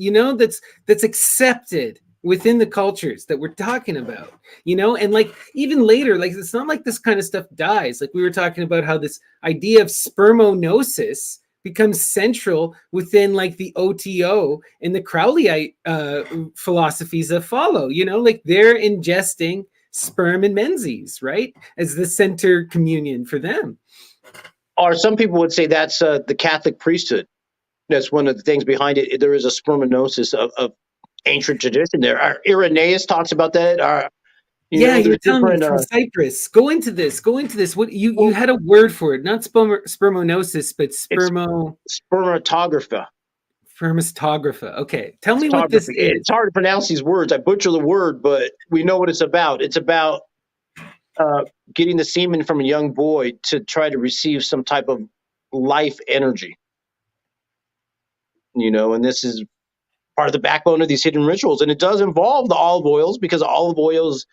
that's accepted within the cultures that we're talking about, and like even later, like it's not like this kind of stuff dies. Like we were talking about how this idea of spermognosis becomes central within like the OTO and the Crowleyite philosophies that follow, like they're ingesting sperm and menses, right? As the center communion for them. Or some people would say that's the Catholic priesthood. That's one of the things behind it. There is a spermognosis of ancient tradition there. Irenaeus talks about that. You were telling me from Cyprus. Go into this. What you had a word for it? Not spermognosis, but spermatographa. Spermatographa. Okay, tell me what this is. It's hard to pronounce these words. I butcher the word, but we know what it's about. It's about getting the semen from a young boy to try to receive some type of life energy. And this is part of the backbone of these hidden rituals. And it does involve the olive oils, because olive oils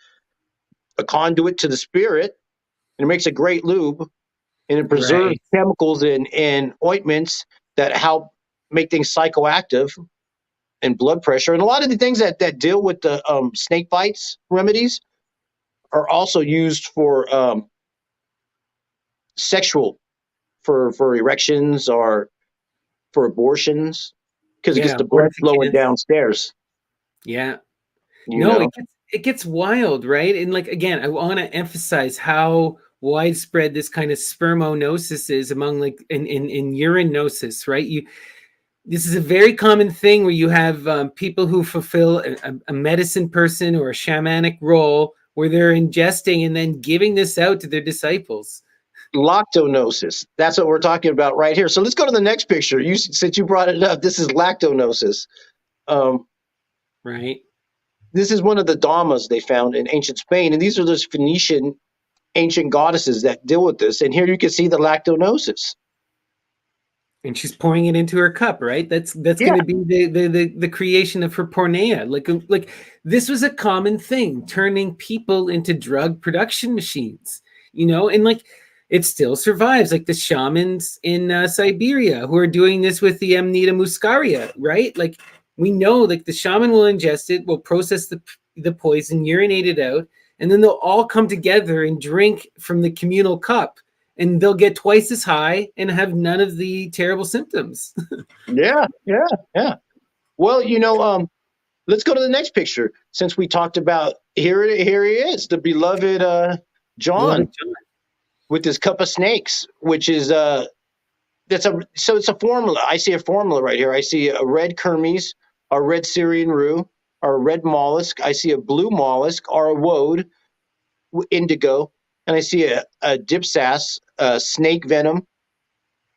a conduit to the spirit, and it makes a great lube, and it preserves chemicals and ointments that help make things psychoactive and blood pressure. And a lot of the things that deal with the snake bites remedies are also used for sexual, for erections or for abortions, because it gets the blood flowing downstairs. Yeah. It gets wild, right? And like, again, I want to emphasize how widespread this kind of spermognosis is among like in urinosis, right? This is a very common thing where you have people who fulfill a medicine person or a shamanic role where they're ingesting and then giving this out to their disciples. Lacto Gnosis. That's what we're talking about right here. So let's go to the next picture. Since you brought it up, this is Lacto Gnosis. Right. This is one of the damas they found in ancient Spain, and these are those Phoenician ancient goddesses that deal with this. And here you can see the Lacto Gnosis. And she's pouring it into her cup, right? That's going to be the creation of her porneia. Like this was a common thing, turning people into drug production machines, and like it still survives. Like the shamans in Siberia who are doing this with the Amanita muscaria, right? Like we know, like the shaman will ingest it, will process the poison, urinate it out, and then they'll all come together and drink from the communal cup. And they'll get twice as high and have none of the terrible symptoms. Yeah. Well, let's go to the next picture. Since we talked about here he is, the beloved John, with his cup of snakes, which is it's a formula. I see a formula right here. I see a red kermes, a red Syrian rue, or a red mollusk. I see a blue mollusk or a woad, indigo. And I see a dipsas, snake venom.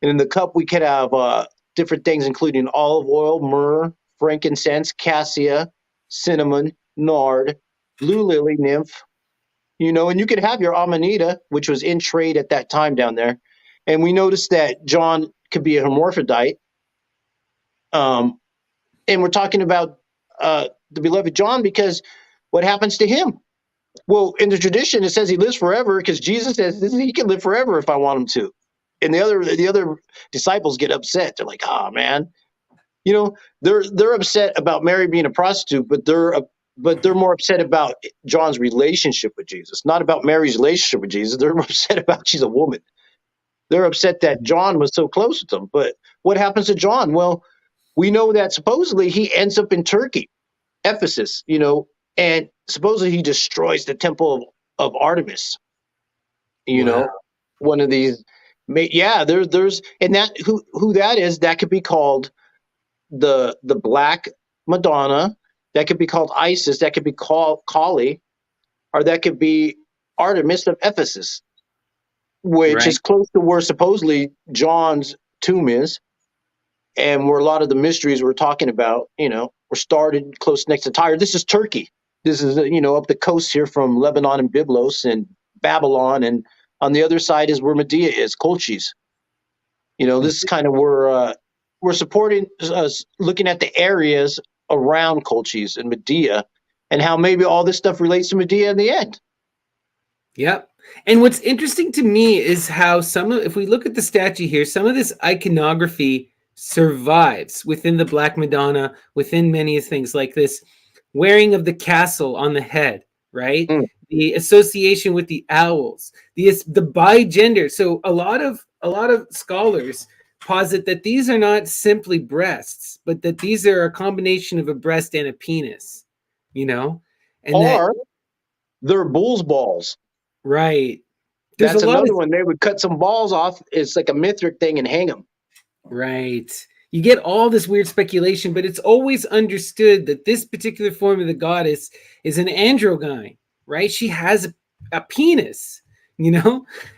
And in the cup, we could have different things, including olive oil, myrrh, frankincense, cassia, cinnamon, nard, blue lily nymph. And you could have your amanita, which was in trade at that time down there. And we noticed that John could be a hermaphrodite. And we're talking about the beloved John because what happens to him? Well, in the tradition, it says he lives forever because Jesus says he can live forever if I want him to. And the other disciples get upset. They're like, "Oh man," they're upset about Mary being a prostitute, but they're more upset about John's relationship with Jesus, not about Mary's relationship with Jesus. They're upset about she's a woman. They're upset that John was so close with them. But what happens to John? Well, we know that supposedly he ends up in Turkey, Ephesus, and supposedly he destroys the temple of Artemis. One of these. There's and that who that is. That could be called the Black Madonna. That could be called Isis. That could be called Kali, or that could be Artemis of Ephesus, which is close to where supposedly John's tomb is, and where a lot of the mysteries we're talking about, were started close next to Tyre. This is Turkey. This is up the coast here from Lebanon and Byblos and Babylon and On the other side is where Medea is, Colchis. This is kind of where we're supporting us, looking at the areas around Colchis and Medea, and how maybe all this stuff relates to Medea in the end. Yep. And what's interesting to me is how if we look at the statue here, some of this iconography survives within the Black Madonna, within many things like this wearing of the castle on the head, right? Mm. The association with the owls, the bigender. So a lot of scholars posit that these are not simply breasts, but that these are a combination of a breast and a penis, and they're bull's balls. Right. That's another one. They would cut some balls off. It's like a Mithric thing and hang them. Right. You get all this weird speculation, but it's always understood that this particular form of the goddess is an androgyne, right? She has a penis,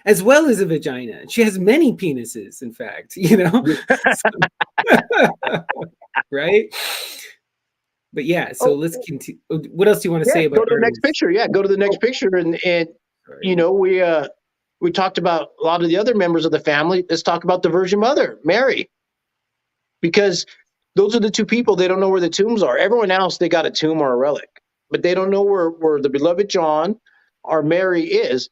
as well as a vagina. She has many penises, in fact, right? But yeah, so let's continue. What else do you want to say about go to the next picture? Yeah, go to the next picture. And we talked about a lot of the other members of the family. Let's talk about the Virgin Mother, Mary. Because those are the two people, they don't know where the tombs are. Everyone else, they got a tomb or a relic. But they don't know where the beloved John or Mary is.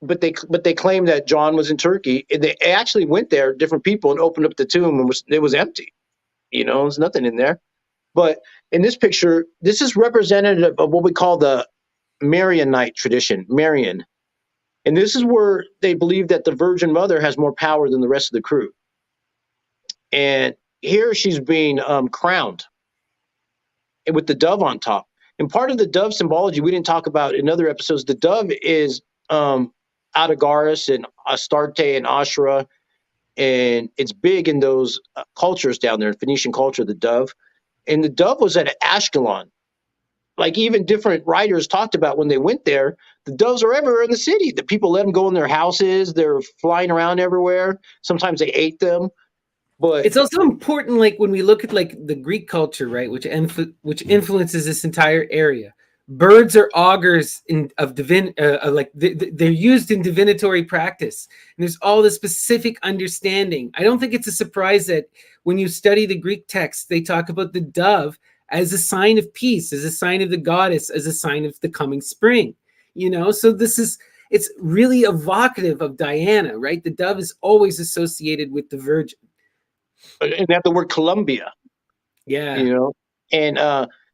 But they claim that John was in Turkey. And they actually went there, different people, and opened up the tomb, and it was empty. There's nothing in there. But in this picture, this is representative of what we call the Marianite tradition, Marian. And this is where they believe that the Virgin Mother has more power than the rest of the crew. And here she's being crowned with the dove on top. And part of the dove symbology we didn't talk about in other episodes, the dove is Adagarus and Astarte and Asherah. And it's big in those cultures down there, Phoenician culture, the dove. And the dove was at Ashkelon. Like even different writers talked about when they went there, the doves are everywhere in the city. The people let them go in their houses. They're flying around everywhere. Sometimes they ate them. But it's also important, like when we look at like the Greek culture, right, which influences this entire area. Birds are augurs they're used in divinatory practice. And there's all this specific understanding. I don't think it's a surprise that when you study the Greek text, they talk about the dove as a sign of peace, as a sign of the goddess, as a sign of the coming spring. So it's really evocative of Diana, right? The dove is always associated with the Virgin. And that the word Columbia. Yeah. And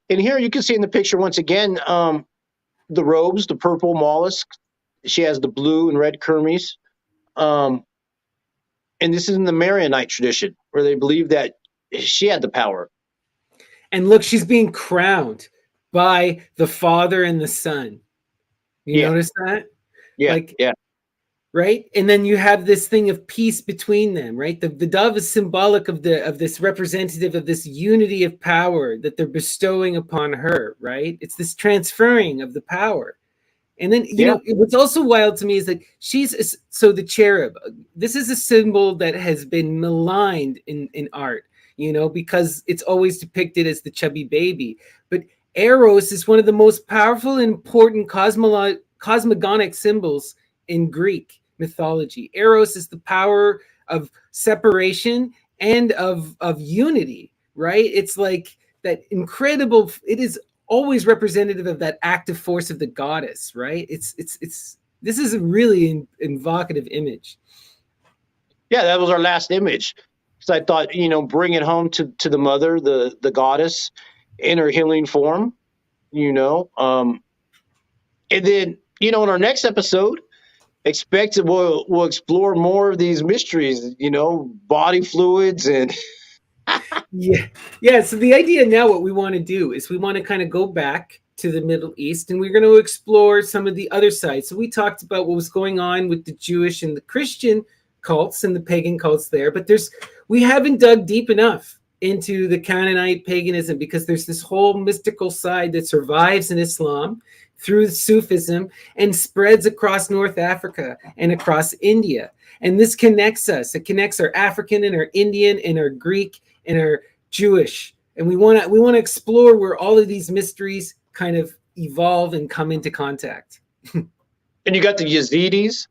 here you can see in the picture once again the robes, the purple mollusk. She has the blue and red kermes. And this is in the Marianite tradition where they believe that she had the power. And look, she's being crowned by the Father and the Son. You notice that? Yeah. Right? And then you have this thing of peace between them, right? The dove is symbolic of this representative of this unity of power that they're bestowing upon her, right? It's this transferring of the power. And then, what's also wild to me is that the cherub, this is a symbol that has been maligned in art, because it's always depicted as the chubby baby. But Eros is one of the most powerful and important cosmogonic symbols in Greek mythology. Eros is the power of separation and of unity, right? It's like that incredible, it is always representative of that active force of the goddess, right? This is a really evocative image. Yeah, that was our last image. So I thought, bring it home to the mother, the goddess in her healing form, and then, in our next episode, expect that we'll explore more of these mysteries, body fluids and yeah. So the idea now, what we want to do is we want to kind of go back to the Middle East, and we're going to explore some of the other sides. So we talked about what was going on with the Jewish and the Christian cults and the pagan cults there, but we haven't dug deep enough into the Canaanite paganism, because there's this whole mystical side that survives in Islam through Sufism and spreads across North Africa and across India. And this connects us. It connects our African and our Indian and our Greek and our Jewish. And we want to explore where all of these mysteries kind of evolve and come into contact. And you got the Yazidis,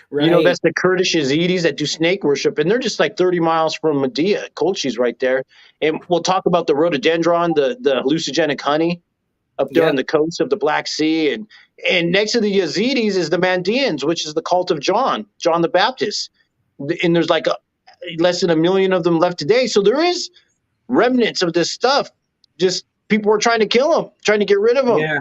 Right. That's the Kurdish Yazidis that do snake worship, and they're just like 30 miles from Medea. Colchi's right there. And we'll talk about the rhododendron, the hallucinogenic honey up there on Yep. the coast of the Black Sea. And next to the Yazidis is the Mandeans, which is the cult of John the Baptist. And there's like less than 1 million of them left today. So there is remnants of this stuff. Just people were trying to kill them, trying to get rid of them. Yeah.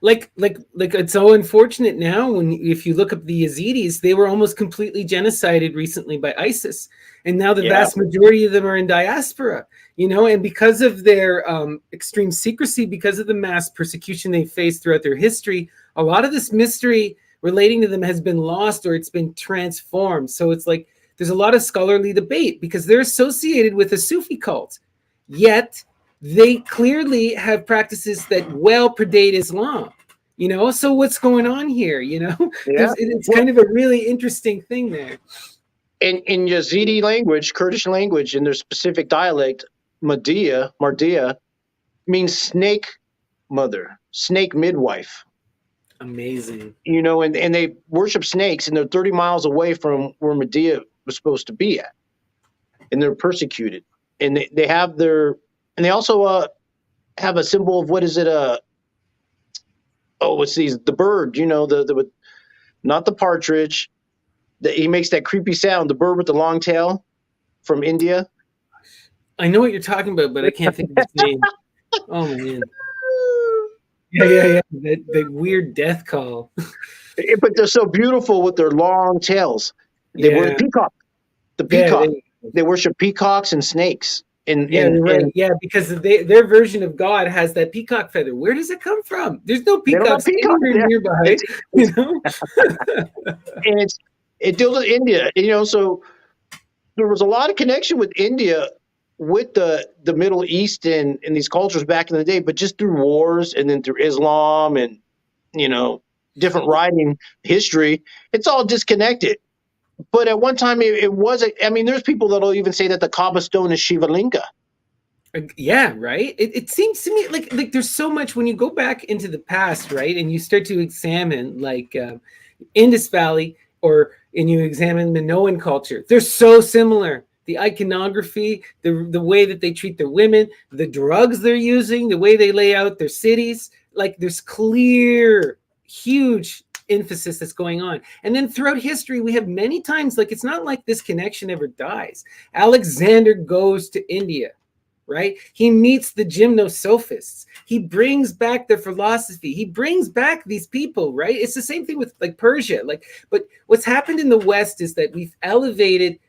Like it's so unfortunate now if you look up the Yazidis, they were almost completely genocided recently by ISIS. And now the vast majority of them are in diaspora, and because of their extreme secrecy, because of the mass persecution they faced throughout their history, a lot of this mystery relating to them has been lost or it's been transformed. So it's like there's a lot of scholarly debate because they're associated with a Sufi cult, yet they clearly have practices that well predate Islam, so what's going on here? It's kind of a really interesting thing there. In Yazidi language, Kurdish language, in their specific dialect, Mardia means snake mother, snake midwife. Amazing. And they worship snakes, and they're 30 miles away from where Medea was supposed to be at, and they're persecuted. And they have and they also have a symbol of, what is it? It's the bird, the not the partridge. He makes that creepy sound, the bird with the long tail from India. I know what you're talking about, but I can't think of his name. Oh, man. Yeah. That weird death call. But they're so beautiful with their long tails. They were the peacock. The peacock. They worship peacocks and snakes. Right. Yeah, because their version of God has that peacock feather. Where does it come from? There's no peacocks anywhere nearby. And it deals with India. So there was a lot of connection with India, with the Middle East and these cultures back in the day, but just through wars and then through Islam and different writing history, it's all disconnected. But at one time, it wasn't. I mean, there's people that'll even say that the Kaaba stone is Shiva Linga. Yeah, right. It seems to me like there's so much when you go back into the past, right, and you start to examine Indus Valley, and you examine Minoan culture. They're so similar. The iconography, the way that they treat their women, the drugs they're using, the way they lay out their cities. Like there's clear, huge emphasis that's going on. And then throughout history, we have many times, it's not like this connection ever dies. Alexander goes to India, right? He meets the gymnosophists. He brings back their philosophy. He brings back these people, right? It's the same thing with Persia. But what's happened in the West is that we've elevated,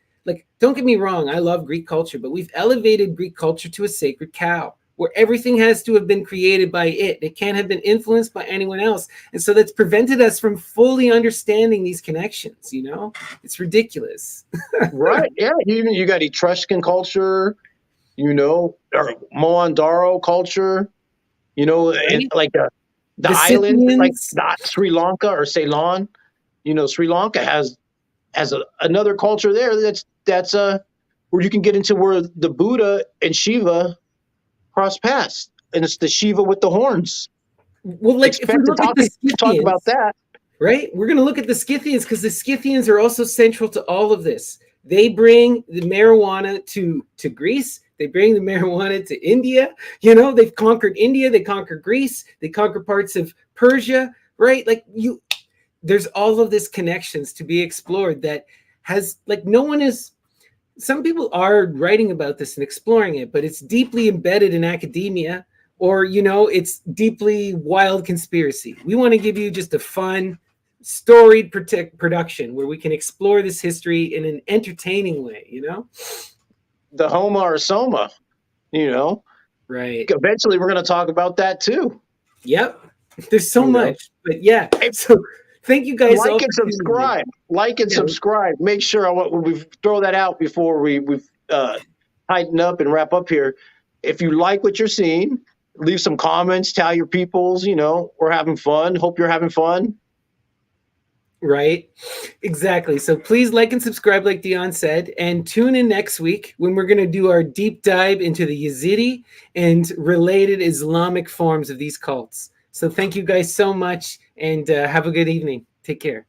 don't get me wrong, I love Greek culture, but we've elevated Greek culture to a sacred cow, where everything has to have been created by it. It can't have been influenced by anyone else. And so that's prevented us from fully understanding these connections, It's ridiculous. Right, yeah. You got Etruscan culture, or Mohendaro culture, and the island, not Sri Lanka or Ceylon. Sri Lanka has another culture there that's where you can get into where the Buddha and Shiva cross paths, and it's the Shiva with the horns. Well, if we look at the Scythians, talk about that, right? We're going to look at the Scythians because the Scythians are also central to all of this. They bring the marijuana to Greece. They bring the marijuana to India. They've conquered India. They conquered Greece. They conquer parts of Persia, right? There's all of this connections to be explored that has no one is. Some people are writing about this and exploring it, but it's deeply embedded in academia, or it's deeply wild conspiracy. We want to give you just a fun, storied production where we can explore this history in an entertaining way. The Homa or Soma, right? Eventually, we're going to talk about that too. Yep, there's so much, but yeah. So thank you guys. Like and subscribe. Subscribe. Make sure we throw that out before we tighten up and wrap up here. If you like what you're seeing, leave some comments. Tell your peoples. We're having fun. Hope you're having fun. Right, exactly. So please like and subscribe, like Dion said, and tune in next week when we're going to do our deep dive into the Yazidi and related Islamic forms of these cults. So thank you guys so much, and have a good evening. Take care.